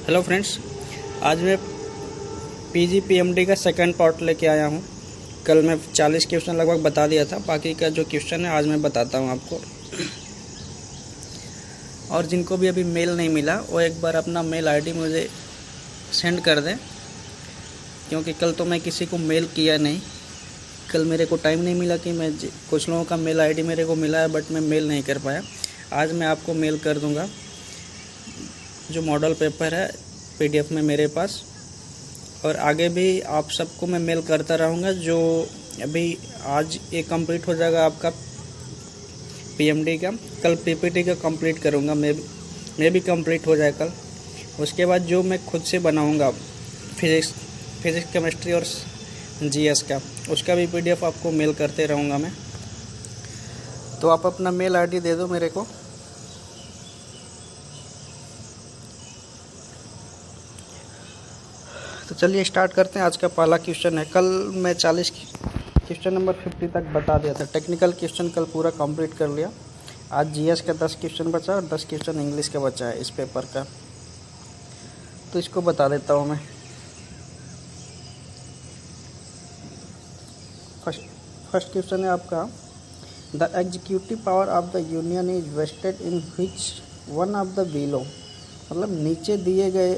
Hello friends, आज मैं PGPMD का सेकंड पार्ट लेके आया हूँ। कल मैं 40 क्वेश्चन लगभग बता दिया था, बाकी का जो क्वेश्चन है आज मैं बताता हूँ आपको। और जिनको भी अभी मेल नहीं मिला वो एक बार अपना मेल आईडी मुझे सेंड कर दें, क्योंकि कल तो मैं किसी को मेल किया नहीं। कल मेरे को टाइम नहीं मिला कि मैं कुछ लोगों का मेल आईडी मेरे को मिला है, बट मैं मेल नहीं कर पाया। आज मैं आपको मेल कर दूँगा जो मॉडल पेपर है PDF में मेरे पास, और आगे भी आप सबको मैं मेल करता रहूँगा। जो अभी आज ये कंप्लीट हो जाएगा आपका PMD का, कल PPT का कंप्लीट करूँगा। मैं भी कंप्लीट हो जाए कल। उसके बाद जो मैं खुद से बनाऊँगा फिज़िक्स केमिस्ट्री और GS का, उसका भी PDF आपको मेल करते रहूँगा मैं। तो आप अपना मेल ID दे दो मेरे को। तो चलिए स्टार्ट करते हैं। आज का पहला क्वेश्चन है, कल मैं 40 क्वेश्चन नंबर 50 तक बता दिया था। टेक्निकल क्वेश्चन कल पूरा कंप्लीट कर लिया। आज GS का 10 क्वेश्चन बचा और 10 क्वेश्चन इंग्लिश का बचा है इस पेपर का, तो इसको बता देता हूँ मैं। फर्स्ट क्वेश्चन है आपका, the executive power of the union is vested in which one of the below. मतलब नीचे दिए गए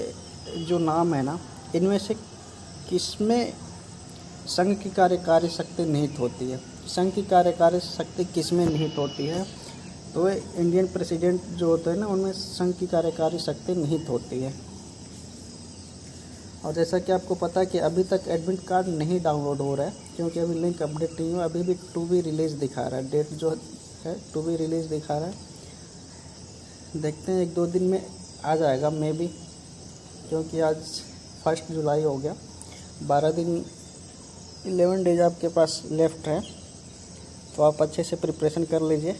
जो नाम है ना, इनमें से किसमें संघ की कार्यकारी शक्ति निहित होती है। संघ की कार्यकारी शक्ति किसमें निहित होती है? तो इंडियन प्रेसिडेंट जो होते हैं ना, उनमें संघ की कार्यकारी शक्ति निहित होती है। और जैसा कि आपको पता है कि अभी तक एडमिट कार्ड नहीं डाउनलोड हो रहा है, क्योंकि अभी लिंक अपडेट नहीं हुआ। अभी भी टू बी रिलीज़ दिखा रहा है, डेट जो है टू बी रिलीज़ दिखा रहा है। देखते हैं 1-2 दिन में आ जाएगा मे बी, क्योंकि आज 1 जुलाई हो गया। 12 दिन 11 डेज आपके पास लेफ्ट है, तो आप अच्छे से प्रिपरेशन कर लीजिए।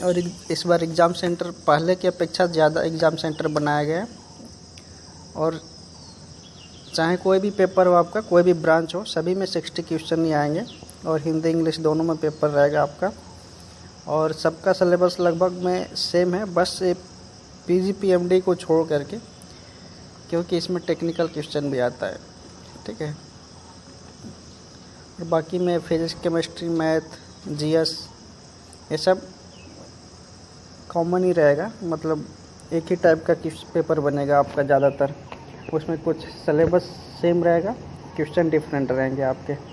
और इस बार एग्ज़ाम सेंटर पहले की अपेक्षा ज़्यादा एग्ज़ाम सेंटर बनाया गया है। और चाहे कोई भी पेपर हो आपका, कोई भी ब्रांच हो, सभी में 60 क्वेश्चन ही आएंगे। और हिंदी इंग्लिश दोनों में पेपर रहेगा आपका। और सबका सिलेबस लगभग में सेम है, बस ये PGPMD को छोड़ करके, क्योंकि इसमें टेक्निकल क्वेश्चन भी आता है। ठीक है। और बाकी में फिजिक्स केमिस्ट्री मैथ GS ये सब कॉमन ही रहेगा। मतलब एक ही टाइप का पेपर बनेगा आपका ज़्यादातर। उसमें कुछ सिलेबस सेम रहेगा, क्वेश्चन डिफरेंट रहेंगे आपके।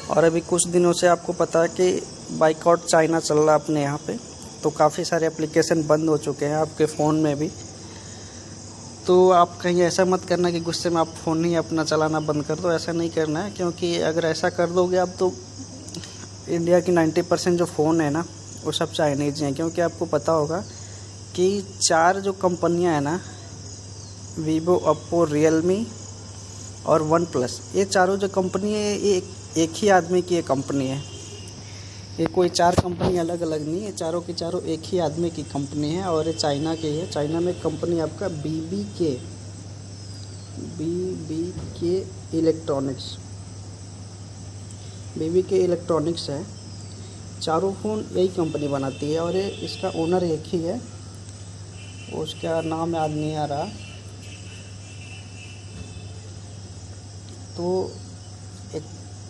और अभी कुछ दिनों से आपको पता है कि बाइकआउट चाइना चल रहा है अपने यहाँ पे, तो काफ़ी सारे एप्लीकेशन बंद हो चुके हैं आपके फ़ोन में भी। तो आप कहीं ऐसा मत करना कि गुस्से में आप फ़ोन ही अपना चलाना बंद कर दो। ऐसा नहीं करना है, क्योंकि अगर ऐसा कर दोगे आप, तो इंडिया की 90% जो फ़ोन है ना, वो सब चाइनीज़ हैं। क्योंकि आपको पता होगा कि 4 जो कंपनियां हैं ना, वीवो, ओप्पो, रियलमी और वन प्लस, ये चारों जो कंपनी है, ये एक ही आदमी की ये कंपनी है। ये कोई 4 कंपनी अलग अलग नहीं है, चारों की चारों एक ही आदमी की कंपनी है। और ये चाइना की है। चाइना में कंपनी आपका BBK इलेक्ट्रॉनिक्स है। चारों फ़ोन यही कंपनी बनाती है, और ये इसका ओनर एक ही है। उसका नाम याद नहीं आ रहा। तो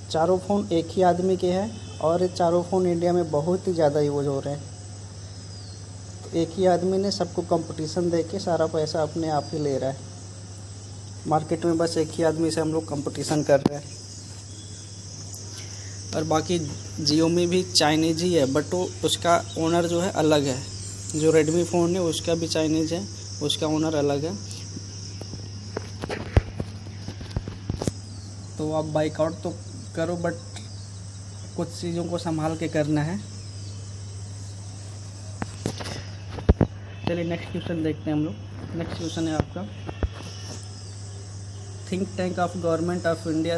चारों फ़ोन एक ही आदमी के हैं, और ये चारों फ़ोन इंडिया में बहुत ही ज़्यादा यूज हो रहे हैं। तो एक ही आदमी ने सबको कंपटीशन दे के सारा पैसा अपने आप ही ले रहा है। मार्केट में बस एक ही आदमी से हम लोग कंपटीशन कर रहे हैं। और बाकी Xiaomi भी चाइनीज़ ही है, बट वो उसका ओनर जो है अलग है। जो रेडमी फ़ोन है उसका भी चाइनीज़ है, उसका ओनर अलग है। तो आप बाइकआउट तो करो, बट कुछ चीज़ों को संभाल के करना है। चलिए नेक्स्ट क्वेश्चन देखते हैं हम लोग। नेक्स्ट क्वेश्चन है आपका, think tank of government of India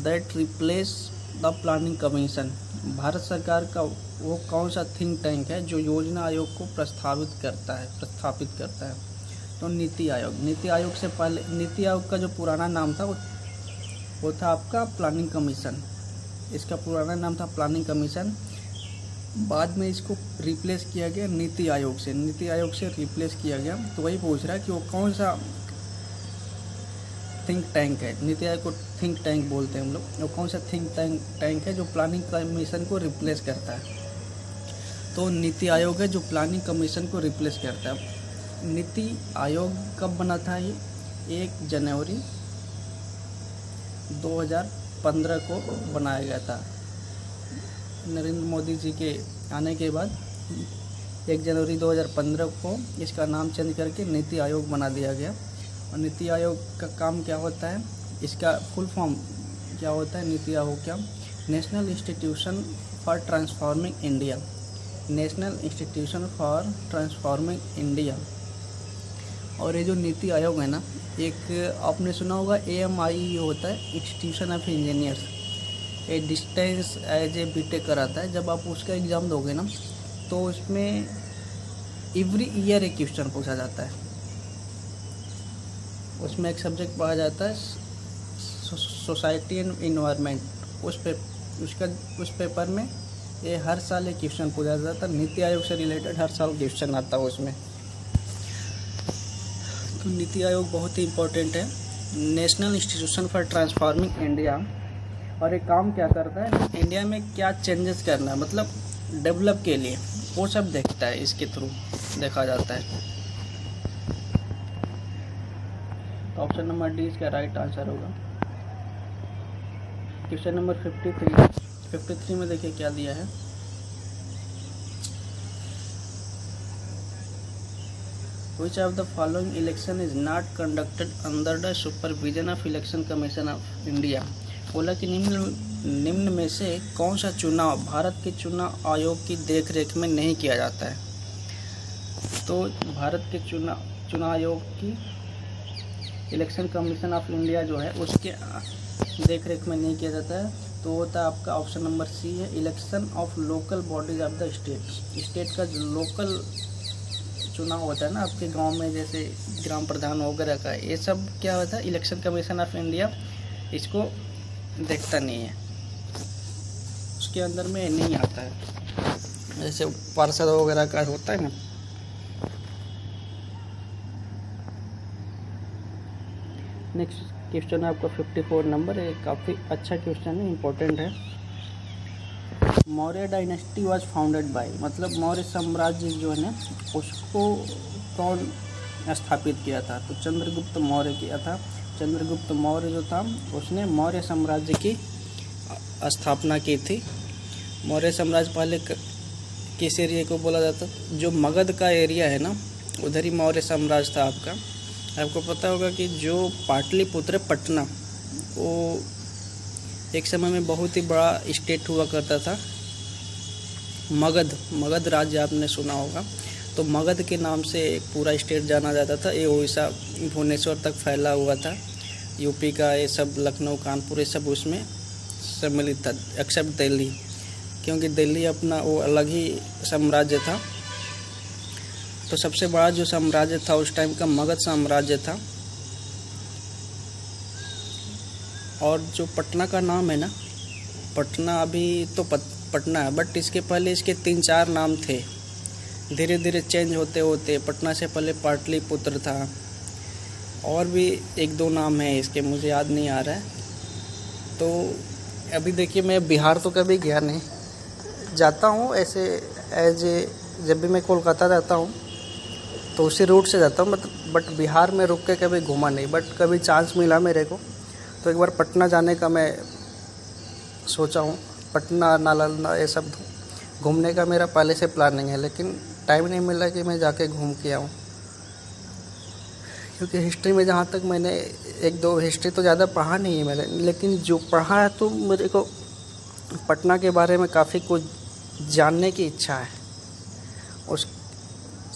that replace the planning commission. Bharat सरकार का वो कौन सा थिंक टैंक है जो योजना आयोग को प्रस्तावित करता है? तो नीति आयोग। नीति आयोग से पहले, नीति आयोग का जो पुराना नाम था वो था आपका प्लानिंग कमीशन। इसका पुराना नाम था प्लानिंग कमीशन। बाद में इसको रिप्लेस किया गया नीति आयोग से, नीति आयोग से रिप्लेस किया गया। तो वही पूछ रहा है कि वो कौन सा थिंक टैंक है। नीति आयोग को थिंक टैंक बोलते हैं हम लोग। वो कौन सा थिंक टैंक है जो प्लानिंग कमीशन को रिप्लेस करता है। तो नीति आयोग है जो प्लानिंग कमीशन को रिप्लेस करता है। नीति आयोग कब बना था? ये 1 जनवरी 2015 को बनाया गया था। नरेंद्र मोदी जी के आने के बाद 1 जनवरी 2015 को इसका नाम चेंज करके नीति आयोग बना दिया गया। और नीति आयोग का काम क्या होता है, इसका फुल फॉर्म क्या होता है नीति आयोग का? National institution for transforming India, national institution for transforming India. और ये जो नीति आयोग है ना, एक आपने सुना होगा AMI होता है, इंस्टीट्यूशन ऑफ इंजीनियर्स। ये डिस्टेंस एज ए बीटेक कराता है। जब आप उसका एग्ज़ाम दोगे ना, तो उसमें एवरी ईयर एक क्वेश्चन पूछा जाता है। उसमें एक सब्जेक्ट पढ़ा जाता है सोसाइटी एंड इन्वायरमेंट। उस पेपर में ये हर साल एक क्वेश्चन पूछा जाता है। नीति आयोग से रिलेटेड हर साल क्वेश्चन आता है उसमें। तो नीति आयोग बहुत ही इम्पोर्टेंट है, national institution for transforming India. और ये काम क्या करता है, इंडिया में क्या चेंजेस करना है, मतलब डेवलप के लिए, वो सब देखता है। इसके थ्रू देखा जाता है। तो ऑप्शन नंबर डी इसका राइट आंसर होगा। क्वेश्चन नंबर 53 में देखिए क्या दिया है। Which of the following election is not conducted under the supervision of Election Commission of India? बोला कि निम्न में से कौन सा चुनाव भारत के चुनाव आयोग की देखरेख में नहीं किया जाता है। तो भारत के चुनाव आयोग की इलेक्शन कमीशन ऑफ इंडिया जो है उसके देखरेख में नहीं किया जाता है। तो होता है आपका ऑप्शन नंबर सी है, election of local bodies of the state का जो लोकल चुनाव होता है ना आपके गांव में, जैसे ग्राम प्रधान वगैरह का, ये सब क्या होता है, इलेक्शन कमीशन ऑफ इंडिया इसको देखता नहीं है, उसके अंदर में नहीं आता है। जैसे पार्षद वगैरह का होता है ना। नेक्स्ट क्वेश्चन है आपका 54 नंबर। ये काफ़ी अच्छा क्वेश्चन है, इम्पोर्टेंट है। Maurya dynasty was founded by, मतलब मौर्य साम्राज्य जो है ना उसको कौन स्थापित किया था? तो चंद्रगुप्त मौर्य किया था। चंद्रगुप्त मौर्य जो था उसने मौर्य साम्राज्य की स्थापना की थी। मौर्य साम्राज्य पहले किस एरिया को बोला जाता? जो मगध का एरिया है ना, उधर ही मौर्य साम्राज्य था आपका। आपको पता होगा कि जो पाटलिपुत्र पटना, वो एक समय में बहुत ही बड़ा स्टेट हुआ करता था। मगध राज्य आपने सुना होगा। तो मगध के नाम से एक पूरा स्टेट जाना जाता था। ये उड़ीसा भुवनेश्वर तक फैला हुआ था। यूपी का ये सब, लखनऊ, कानपुर, ये सब उसमें सम्मिलित था, एक्सेप्ट दिल्ली, क्योंकि दिल्ली अपना वो अलग ही साम्राज्य था। तो सबसे बड़ा जो साम्राज्य था उस टाइम का मगध साम्राज्य था। और जो पटना का नाम है ना, पटना अभी तो पटना है, बट इसके पहले इसके 3-4 नाम थे। धीरे धीरे चेंज होते होते पटना से पहले पाटलिपुत्र था, और भी 1-2 नाम है इसके, मुझे याद नहीं आ रहा है। तो अभी देखिए, मैं बिहार तो कभी गया नहीं, जाता हूँ ऐसे जब भी मैं कोलकाता जाता हूँ तो उसी रूट से जाता हूँ, बट बिहार में रुक के कभी घूमा नहीं। बट कभी चांस मिला मेरे को तो एक बार पटना जाने का मैं सोचा हूँ। पटना, नालंदा, ये सब घूमने का मेरा पहले से प्लानिंग है, लेकिन टाइम नहीं मिला कि मैं जाके घूम के आऊँ। क्योंकि हिस्ट्री में जहाँ तक मैंने 1-2 हिस्ट्री तो ज़्यादा पढ़ा नहीं है मैंने, लेकिन जो पढ़ा है तो मेरे को पटना के बारे में काफ़ी कुछ जानने की इच्छा है। उस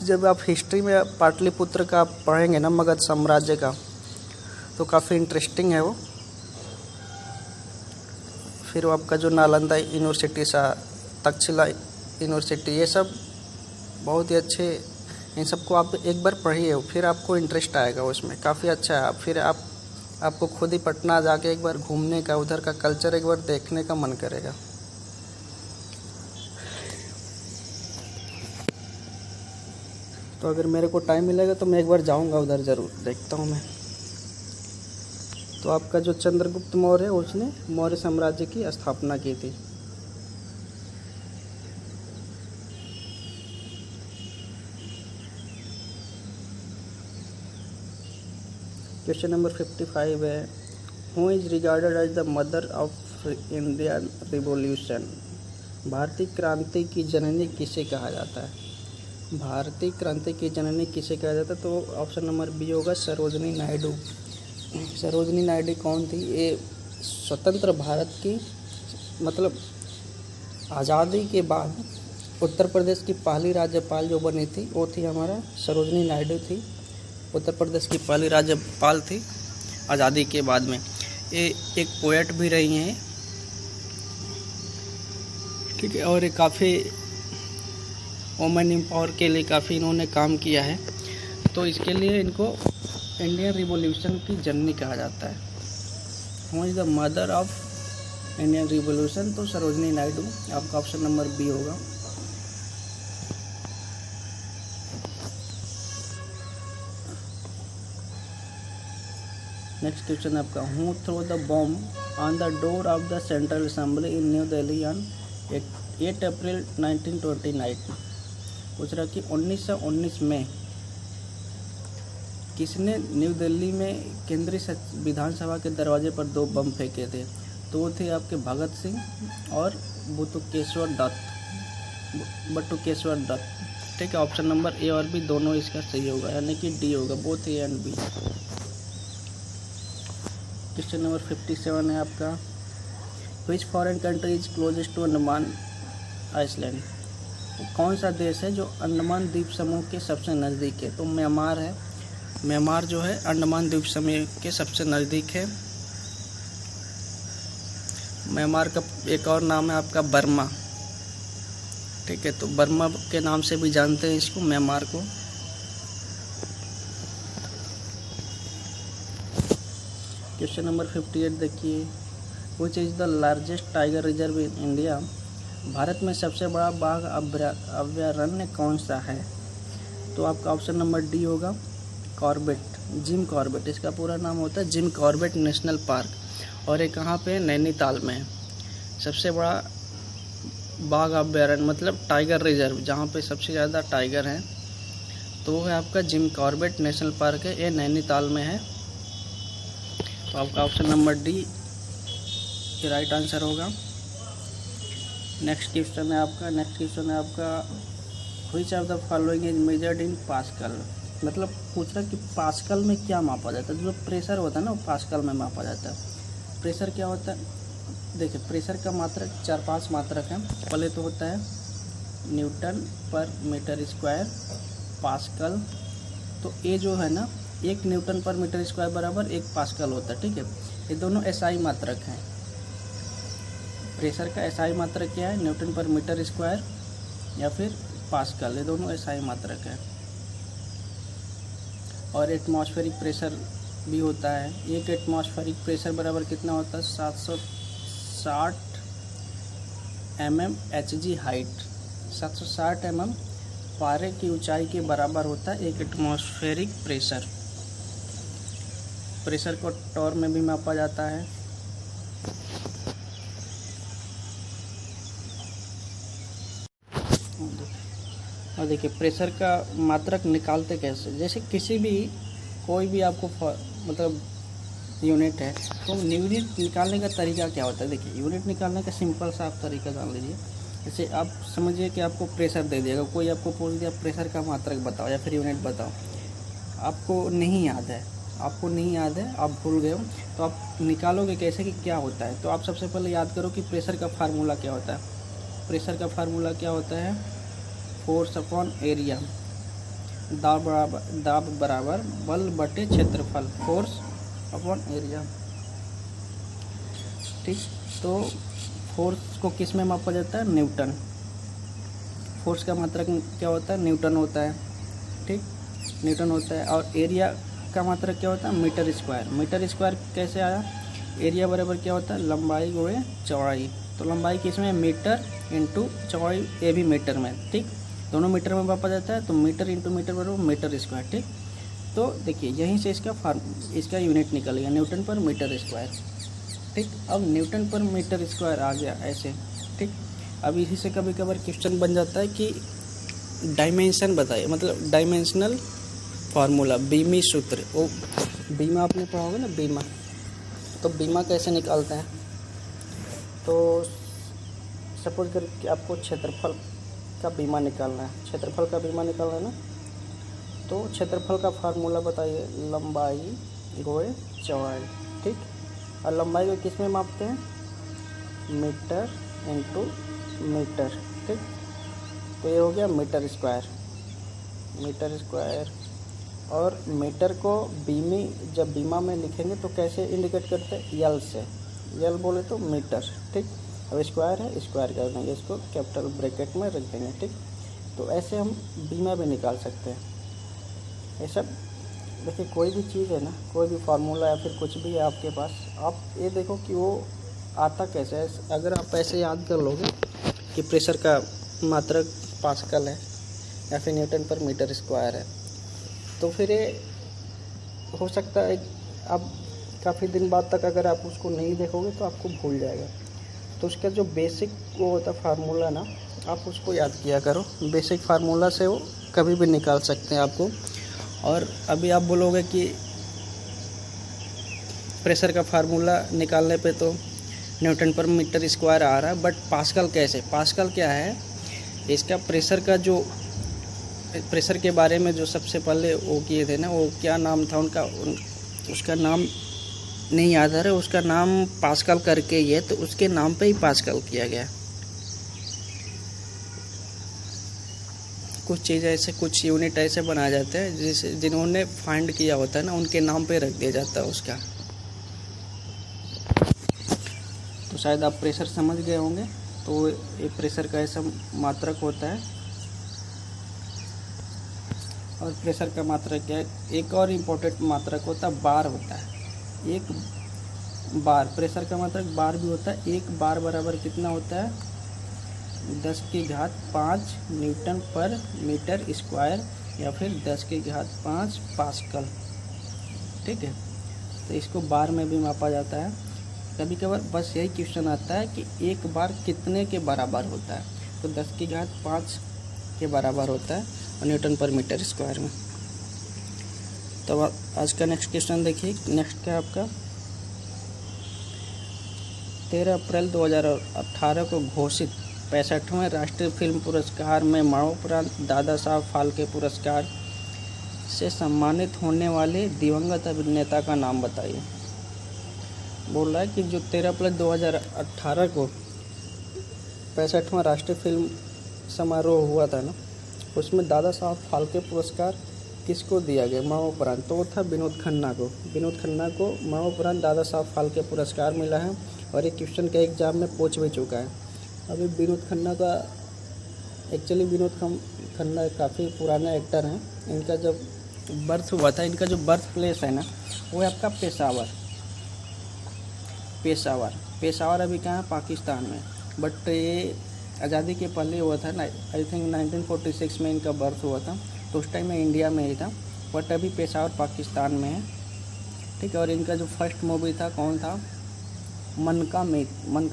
जब आप हिस्ट्री में पाटलिपुत्र का पढ़ेंगे ना, मगध साम्राज्य का, तो काफ़ी इंटरेस्टिंग है वो। फिर वो आपका जो नालंदा यूनिवर्सिटी सा, तक्षशिला यूनिवर्सिटी, ये सब बहुत ही अच्छे। इन सबको आप एक बार पढ़िए, फिर आपको इंटरेस्ट आएगा उसमें, काफ़ी अच्छा है। फिर आप आपको खुद ही पटना जाके एक बार घूमने का, उधर का कल्चर एक बार देखने का मन करेगा। तो अगर मेरे को टाइम मिलेगा तो मैं एक बार जाऊंगा उधर, ज़रूर देखता हूँ मैं। तो आपका जो चंद्रगुप्त मौर्य है उसने मौर्य साम्राज्य की स्थापना की थी। क्वेश्चन नंबर 55 है, who is regarded as the mother of Indian revolution? भारतीय क्रांति की जननी किसे कहा जाता है? भारतीय क्रांति की जननी किसे कहा जाता है? तो ऑप्शन नंबर बी होगा सरोजनी नायडू। सरोजनी नायडू कौन थी? ये स्वतंत्र भारत की मतलब आज़ादी के बाद उत्तर प्रदेश की पहली राज्यपाल जो बनी थी वो थी हमारा सरोजनी नायडू थी। उत्तर प्रदेश की पहली राज्यपाल थी आज़ादी के बाद में। ये एक पोएट भी रही हैं, ठीक है, और ये काफ़ी वुमेन एम्पावर के लिए काफ़ी इन्होंने काम किया है। तो इसके लिए इनको इंडियन रिवॉल्यूशन की जननी कहा जाता है। Who is the mother of Indian revolution? तो सरोजनी नायडू। आपका ऑप्शन नंबर बी होगा। नेक्स्ट क्वेश्चन आपका, who threw the bomb on the door of the central assembly in new Delhi on 8 April 1929? पूछ रहा कि 1919 में किसने न्यू दिल्ली में केंद्रीय विधानसभा के दरवाजे पर 2 बम फेंके थे? तो वो थे आपके भगत सिंह और बटुकेश्वर दत्त। ठीक है, ऑप्शन नंबर ए और बी दोनों इसका सही होगा, यानी कि डी होगा, both A and B. Question number 57 है आपका, which foreign country is closest to Andaman island? कौन सा देश है जो अंडमान द्वीप समूह के सबसे नज़दीक है? तो म्यांमार है। म्यांमार जो है अंडमान द्वीप समूह के सबसे नज़दीक है। म्यांमार का एक और नाम है आपका बर्मा। ठीक है, तो बर्मा के नाम से भी जानते हैं इसको, म्यांमार को। क्वेश्चन नंबर 58 देखिए, which is the largest tiger reserve in India? Bharat में सबसे बड़ा बाघ अभयारण्य कौन सा है? तो आपका ऑप्शन नंबर डी होगा, कॉर्बेट, जिम कॉर्बेट। इसका पूरा नाम होता है जिम कॉर्बेट नेशनल पार्क, और ये कहाँ पे है? नैनीताल में है। सबसे बड़ा बाघ अभयारण्य मतलब टाइगर रिजर्व जहाँ पे सबसे ज़्यादा टाइगर हैं, तो वो है आपका जिम कॉर्बेट नेशनल पार्क है, ये नैनीताल में है। तो आपका ऑप्शन नंबर डी ये राइट आंसर होगा। नेक्स्ट क्वेश्चन है आपका, which of the following is measured in pascal? मतलब पूछ रहा कि पास्कल में क्या मापा जाता है? जो प्रेशर होता है ना वो पास्कल में मापा जाता है। प्रेशर क्या होता है? देखिए, प्रेशर का मात्रक 4-5 मात्रक है। पहले तो होता है न्यूटन पर मीटर स्क्वायर, पास्कल। तो ये जो है ना 1 न्यूटन पर मीटर स्क्वायर बराबर 1 पास्कल होता है। ठीक है, ये दोनों एसआई मात्रक हैं। प्रेशर का एसआई मात्रक क्या है? न्यूटन पर मीटर स्क्वायर या फिर पास्कल, ये दोनों एसआई मात्रक है। और एटमॉस्फेरिक प्रेशर भी होता है। एक एटमॉस्फेरिक प्रेशर बराबर कितना होता है? 760 mm Hg हाइट, 760 mm पारे की ऊंचाई के बराबर होता है एक एटमॉस्फेरिक प्रेशर। प्रेशर को टॉर में भी मापा जाता है। और देखिए प्रेशर का मात्रक निकालते कैसे? जैसे किसी भी कोई भी आपको मतलब यूनिट है, तो यूनिट निकालने का तरीका क्या होता है? देखिए, यूनिट निकालने का सिंपल सा आप तरीका जान लीजिए। जैसे आप समझिए कि आपको प्रेशर दे दिएगा, कोई आपको पूछ दिया प्रेशर का मात्रक बताओ या फिर यूनिट बताओ, आपको नहीं याद है, आप भूल गए हो, तो आप निकालोगे कैसे कि क्या होता है? तो आप सबसे पहले याद करो कि प्रेशर का फार्मूला क्या होता है। प्रेशर का फार्मूला क्या होता है? फोर्स अपॉन एरिया, दाब बराबर बल बटे क्षेत्रफल, फोर्स अपॉन एरिया। ठीक, तो फोर्स को किस में मापा जाता है? न्यूटन। फोर्स का मात्रक क्या होता है? न्यूटन होता है। ठीक, न्यूटन होता है। और एरिया इसका मात्रक क्या होता है, मीटर स्क्वायर। मीटर स्क्वायर कैसे आया, एरिया बराबर क्या होता है, लंबाई गुणे चौड़ाई। तो लंबाई किस में, मीटर इंटू चौड़ाई, ये भी मीटर में, ठीक, दोनों मीटर में मापा जाता है। तो मीटर इंटू मीटर बराबर मीटर स्क्वायर, ठीक। तो देखिए यहीं से इसका यूनिट निकल गया, न्यूटन पर मीटर स्क्वायर, ठीक। अब न्यूटन पर मीटर स्क्वायर आ गया ऐसे, ठीक। अब इसी से कभी कभार क्वेश्चन बन जाता है कि डायमेंशन बताइए, मतलब डायमेंशनल फार्मूला, बीमी सूत्र। वो बीमा आपने पढ़ा होगा ना, बीमा। तो बीमा कैसे निकालते हैं, तो सपोज कर कि आपको क्षेत्रफल का बीमा निकालना है, क्षेत्रफल का बीमा निकालना है ना, तो क्षेत्रफल का फार्मूला बताइए, लंबाई गुणे चौड़ाई, ठीक। और लंबाई को किस में मापते हैं, मीटर इंटू मीटर, ठीक। तो ये हो गया मीटर स्क्वायर, मीटर स्क्वायर। और मीटर को बीमी, जब बीमा में लिखेंगे तो कैसे इंडिकेट करते हैं, यल से, यल बोले तो मीटर, ठीक। अब स्क्वायर है, स्क्वायर कर देंगे, इसको कैपिटल ब्रैकेट में रख देंगे, ठीक। तो ऐसे हम बीमा भी निकाल सकते हैं। ये सब देखिए, कोई भी चीज़ है ना, कोई भी फार्मूला या फिर कुछ भी है आपके पास, आप ये देखो कि वो आता कैसे है। अगर आप ऐसे याद कर लोगे कि प्रेशर का मात्रक पास्कल है या फिर न्यूटन पर मीटर स्क्वायर है, तो फिर ये हो सकता है आप काफ़ी दिन बाद तक अगर आप उसको नहीं देखोगे तो आपको भूल जाएगा। तो उसका जो बेसिक वो होता है फार्मूला ना, आप उसको याद किया करो, बेसिक फार्मूला से वो कभी भी निकाल सकते हैं आपको। और अभी आप बोलोगे कि प्रेशर का फार्मूला निकालने पे तो न्यूटन पर मीटर स्क्वायर आ रहा है, बट पास्कल कैसे, पास्कल क्या है, इसका प्रेशर का जो, प्रेशर के बारे में जो सबसे पहले वो किए थे ना, वो क्या नाम था उनका, उसका नाम नहीं याद आ रहा, उसका नाम पास्कल करके ही है, तो उसके नाम पे ही पास्कल किया गया। कुछ चीज़ ऐसे, कुछ यूनिट ऐसे बनाए जाते हैं जिसे जिन्होंने फाइंड किया होता है ना, उनके नाम पे रख दिया जाता है उसका। तो शायद आप प्रेशर समझ गए होंगे। तो ये प्रेशर का ऐसा मात्रक होता है, और प्रेशर का मात्रक क्या है, एक और इम्पोर्टेंट मात्रक होता है, बार होता है। एक बार, प्रेशर का मात्रक बार भी होता है। एक बार बराबर कितना होता है, 10⁵ न्यूटन पर मीटर स्क्वायर, या फिर 10⁵ पास्कल, ठीक है। तो इसको बार में भी मापा जाता है। कभी कभार बस यही क्वेश्चन आता है कि एक बार कितने के बराबर होता है, तो 10⁵ के बराबर होता है और न्यूटन पर मीटर स्क्वायर में। तो आज का नेक्स्ट क्वेश्चन देखिए। नेक्स्ट क्या है आपका, 13 अप्रैल 2018 को घोषित 65वें राष्ट्रीय फिल्म पुरस्कार में मरणोपरांत दादा साहब फाल्के पुरस्कार से सम्मानित होने वाले दिवंगत अभिनेता का नाम बताइए। बोल रहा है कि जो 13 अप्रैल 2018 को 65वां राष्ट्रीय फिल्म समारोह हुआ था ना, उसमें दादा साहब फाल्के पुरस्कार किसको दिया गया मरणोपरांत, तो वो था विनोद खन्ना को। विनोद खन्ना को मरणोपरांत दादा साहब फाल्के पुरस्कार मिला है, और ये क्वेश्चन के एग्जाम में पूछ भी चुका है। अभी विनोद खन्ना का, एक्चुअली विनोद खन्ना काफ़ी पुराने एक्टर हैं। इनका जब बर्थ हुआ था, इनका जो बर्थ प्लेस है ना, वो है आपका पेशावर। पेशावर अभी कहाँ है, पाकिस्तान में, बट ये आज़ादी के पहले हुआ था ना, आई थिंक 1946 में इनका बर्थ हुआ था। तो उस टाइम में इंडिया में ही था, बट अभी पेशावर पाकिस्तान में है, ठीक है। और इनका जो फर्स्ट मूवी था, कौन था, मन का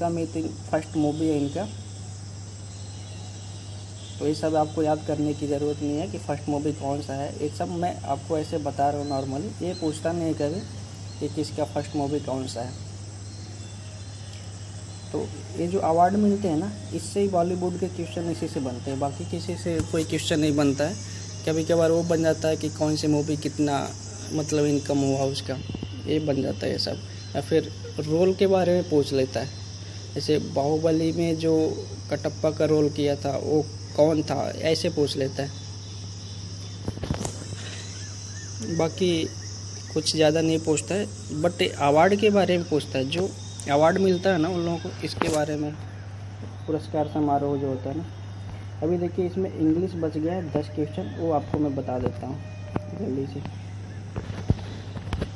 मीत फर्स्ट मूवी है इनका। तो ये सब आपको याद करने की ज़रूरत नहीं है कि फर्स्ट मूवी कौन सा है, ये सब मैं आपको ऐसे बता रहा हूँ नॉर्मली। ये पूछता नहीं कभी कि किसका फर्स्ट मूवी कौन सा है। तो ये जो अवार्ड मिलते हैं ना, इससे ही बॉलीवुड के क्वेश्चन इसी से बनते हैं, बाकी किसी से कोई क्वेश्चन नहीं बनता है। कभी कभार वो बन जाता है कि कौन सी मूवी कितना मतलब इनकम हुआ उसका, ये बन जाता है ये सब। या फिर रोल के बारे में पूछ लेता है, जैसे बाहुबली में जो कटप्पा का रोल किया था वो कौन था, ऐसे पूछ लेता है। बाकी कुछ ज़्यादा नहीं पूछता है, बट अवार्ड के बारे में पूछता है। जो अवार्ड मिलता है ना उन लोगों को, इसके बारे में, पुरस्कार समारोह जो होता है ना। अभी देखिए इसमें इंग्लिश बच गया है 10 क्वेश्चन, वो आपको मैं बता देता हूँ जल्दी से।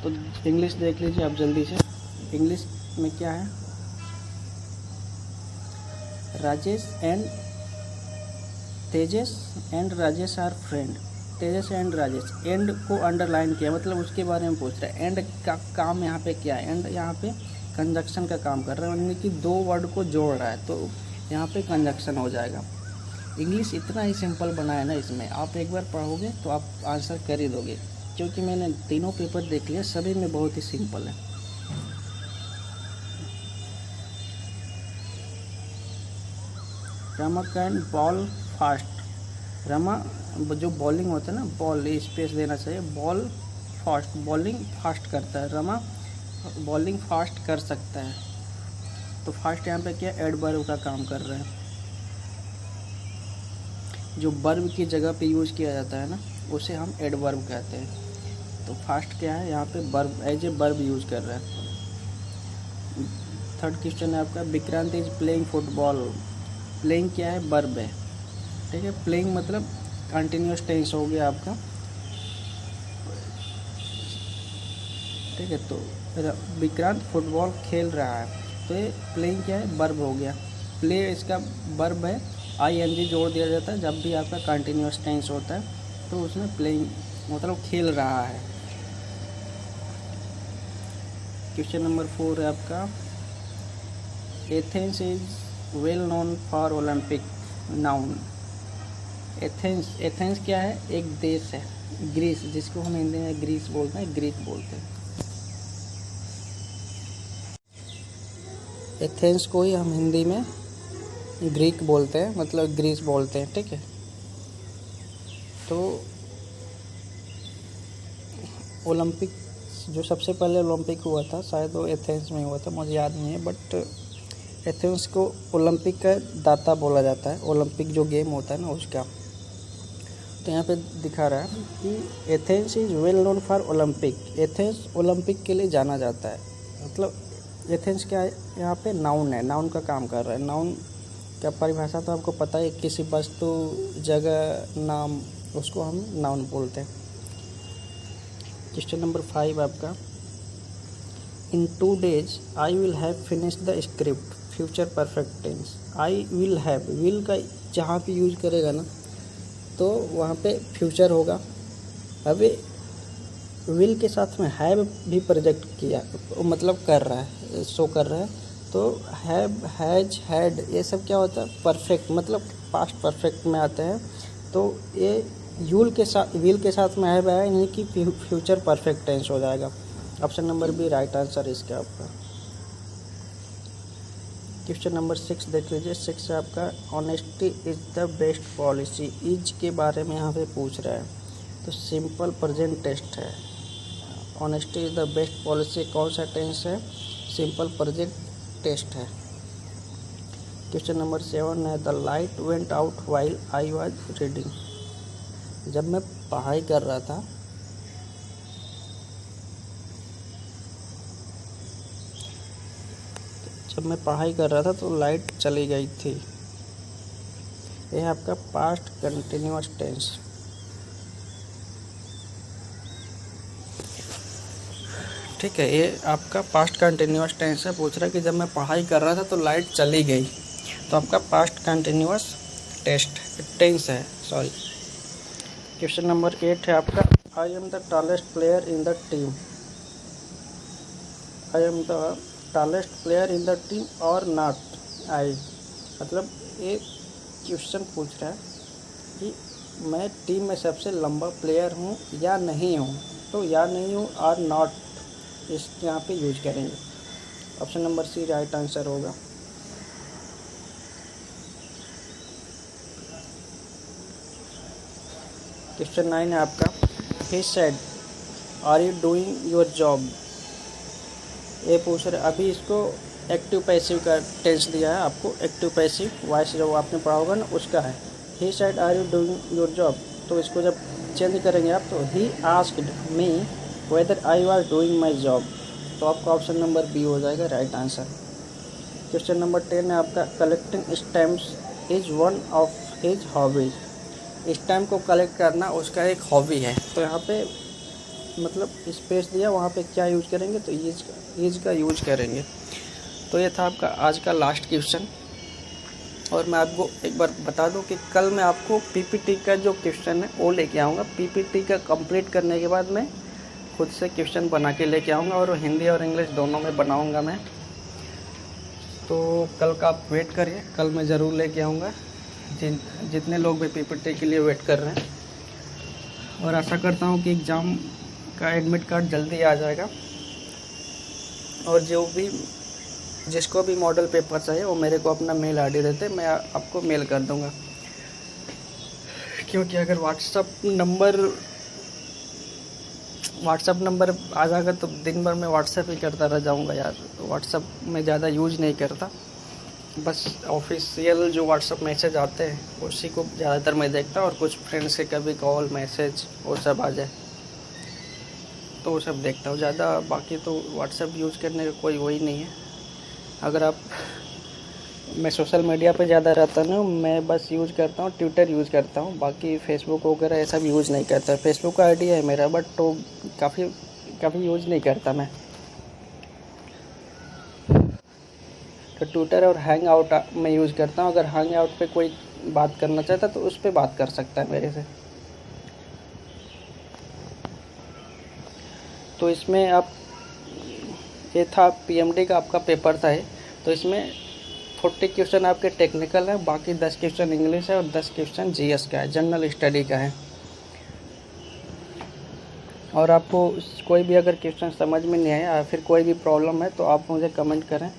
तो इंग्लिश देख लीजिए आप जल्दी से। इंग्लिश में क्या है, Rajesh and Tejas and Rajesh are friend. Tejas and Rajesh, and को अंडरलाइन किया, मतलब उसके बारे में पूछ रहा है। एंड का काम यहाँ पे क्या है, एंड यहाँ पे कंजक्शन का काम कर रहा है, यानी कि दो वर्ड को जोड़ रहा है, तो यहाँ पे कंजक्शन हो जाएगा। इंग्लिश इतना ही सिंपल बनाया ना, इसमें आप एक बार पढ़ोगे तो आप आंसर कर ही दोगे, क्योंकि मैंने तीनों पेपर देख लिया, सभी में बहुत ही सिंपल है। Rama can ball fast. Rama जो बॉलिंग होता है ना, बॉल स्पेस देना चाहिए, बॉल फास्ट, बॉलिंग फास्ट करता है। रमा बॉलिंग फास्ट कर सकता है, तो फास्ट यहाँ पे क्या एडवर्ब का काम कर रहा है। जो वर्ब की जगह पे यूज़ किया जाता है ना, उसे हम एडवर्ब कहते हैं। तो फास्ट क्या है, यहाँ पे verb as a verb use कर रहा है। थर्ड क्वेश्चन है आपका, Vikrant is playing football. Playing क्या है, वर्ब है, ठीक है। प्लेइंग मतलब कंटिन्यूस टेंस हो गया आपका, ठीक है। तो विक्रांत फुटबॉल खेल रहा है, तो ये प्लेइंग क्या है, वर्ब हो गया। प्ले इसका वर्ब है, ING जोड़ दिया जाता है जब भी आपका कंटिन्यूस टेंस होता है, तो उसमें प्लेइंग मतलब खेल रहा है। क्वेश्चन नंबर 4 है आपका, Athens is well known for Olympic. Noun, Athens क्या है, एक देश है। ग्रीस, जिसको हम हिंदी में ग्रीस बोलते हैं, ग्रीक बोलते हैं। एथेंस को ही हम हिंदी में ग्रीक बोलते हैं, मतलब ग्रीस बोलते हैं, ठीक है। तो ओलंपिक, जो सबसे पहले ओलंपिक हुआ था शायद वो एथेंस में हुआ था, मुझे याद नहीं है, बट एथेंस को ओलंपिक का दाता बोला जाता है, ओलंपिक जो गेम होता है ना उसका। तो यहाँ पे दिखा रहा है कि Athens is well known for Olympic. Athens Olympic के लिए जाना जाता है, मतलब एथेंस क्या है, यहाँ पे नाउन है, नाउन का काम कर रहा है। नाउन क्या परिभाषा तो आपको पता है, किसी वस्तु, जगह, नाम, उसको हम नाउन बोलते हैं। क्वेश्चन नंबर 5 आपका, in 2 days I will have finish the script. Future perfect tense, I will have, will का जहाँ पे यूज करेगा ना, तो वहाँ पे फ्यूचर होगा। अभी विल के साथ में हैव भी प्रोजेक्ट किया, मतलब कर रहा है, शो कर रहा है। तो हैव, हैज, हैड, ये सब क्या होता है, परफेक्ट, मतलब पास्ट परफेक्ट में आते हैं। तो ये यूल के साथ, विल के साथ में हैव आया, यानी कि फ्यूचर परफेक्ट टेंस हो जाएगा। Option number B right answer इसका आपका। क्वेश्चन नंबर 6 देख लीजिए। 6 है आपका, honesty is the best policy. Is के बारे में यहाँ पे पूछ रहा है, तो सिंपल प्रेजेंट टेस्ट है। Honesty is the best policy कौन सा टेंस है, सिंपल प्रेजेंट टेस्ट है। क्वेश्चन नंबर 7 है, the light went out while I was reading. जब मैं पढ़ाई कर रहा था, तो लाइट चली गई थी। यह आपका पास्ट कंटिन्यूअस टेंस। ठीक है, ये आपका पास्ट कंटिन्यूअस टेंस है। पूछ रहा है कि जब मैं पढ़ाई कर रहा था तो लाइट चली गई, तो आपका पास्ट कंटिन्यूअस टेंस है, सॉरी। क्वेश्चन नंबर 8 है आपका, I am the tallest player in the team. I am the tallest player in the team और नॉट आई, मतलब एक क्वेश्चन पूछ रहा है कि मैं टीम में सबसे लंबा प्लेयर हूँ या नहीं हूँ। तो या नहीं हूँ और नॉट इस यहाँ पे यूज करेंगे। Option number C right answer होगा। क्वेश्चन 9 है आपका, he said are you doing your job. ये पूछ रहे, अभी इसको एक्टिव पैसिव का टेंस दिया है आपको, एक्टिव पैसिव वॉइस जो आपने पढ़ा होगा ना उसका है। He said are you doing your job, तो इसको जब चेंज करेंगे आप, तो he asked me whether I was doing my job, तो आपका ऑप्शन नंबर बी हो जाएगा राइट आंसर। क्वेश्चन नंबर 10 है आपका, collecting stamps is one of his hobbies. Stamp को कलेक्ट करना उसका एक हॉबी है। तो यहाँ पे मतलब स्पेस दिया वहाँ पे क्या यूज करेंगे, तो इज का यूज करेंगे। तो ये था आपका आज का लास्ट क्वेश्चन। और मैं आपको एक बार बता दूं कि कल मैं आपको पीपीटी का जो क्वेश्चन है वो लेके आऊँगा। पीपीटी का कंप्लीट करने के बाद मैं खुद से क्वेश्चन बना के लेके आऊँगा और हिंदी और इंग्लिश दोनों में बनाऊँगा मैं। तो कल का आप वेट करिए, कल मैं ज़रूर लेके आऊँगा। जितने लोग भी पीपीटी के लिए वेट कर रहे हैं, और आशा करता हूँ कि एग्ज़ाम का एडमिट कार्ड जल्दी आ जाएगा। और जिसको भी मॉडल पेपर चाहिए वो मेरे को अपना मेल आईडी देते, मैं आपको मेल कर दूँगा। क्योंकि अगर व्हाट्सअप नंबर आ जाएगा तो दिन भर मैं व्हाट्सअप ही करता रह जाऊँगा यार। व्हाट्सअप में ज़्यादा यूज नहीं करता, बस ऑफिशियल जो व्हाट्सअप मैसेज आते हैं उसी को ज़्यादातर मैं देखता हूँ, और कुछ फ्रेंड्स के कभी कॉल मैसेज वो सब आ जाए तो वो सब देखता हूँ ज़्यादा। बाकी तो व्हाट्सअप यूज़ करने का कोई वही नहीं है। अगर मैं सोशल मीडिया पे ज़्यादा रहता ना, मैं बस यूज़ करता हूँ ट्विटर यूज़ करता हूँ, बाकी फेसबुक वगैरह ऐसा भी यूज़ नहीं करता। फेसबुक का आईडी है मेरा, बट तो काफ़ी यूज़ नहीं करता मैं। तो ट्विटर और हैंग आउट मैं यूज़ करता हूँ। अगर हैंग आउट पे कोई बात करना चाहता तो उस पर बात कर सकता है मेरे से। तो इसमें ये था पीएमडी का आपका पेपर था ये। तो इसमें 40 क्वेश्चन आपके टेक्निकल है, बाकी 10 क्वेश्चन इंग्लिश है और 10 क्वेश्चन जीएस का है, जनरल स्टडी का है। और आपको कोई भी अगर क्वेश्चन समझ में नहीं आया या फिर कोई भी प्रॉब्लम है तो आप मुझे कमेंट करें,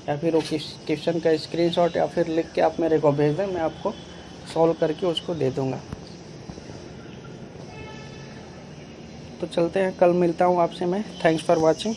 या फिर वो क्वेश्चन का स्क्रीनशॉट या फिर लिख के आप मेरे को भेज दें, मैं आपको सॉल्व करके उसको दे दूँगा। तो चलते हैं, कल मिलता हूँ आपसे मैं। Thanks for watching.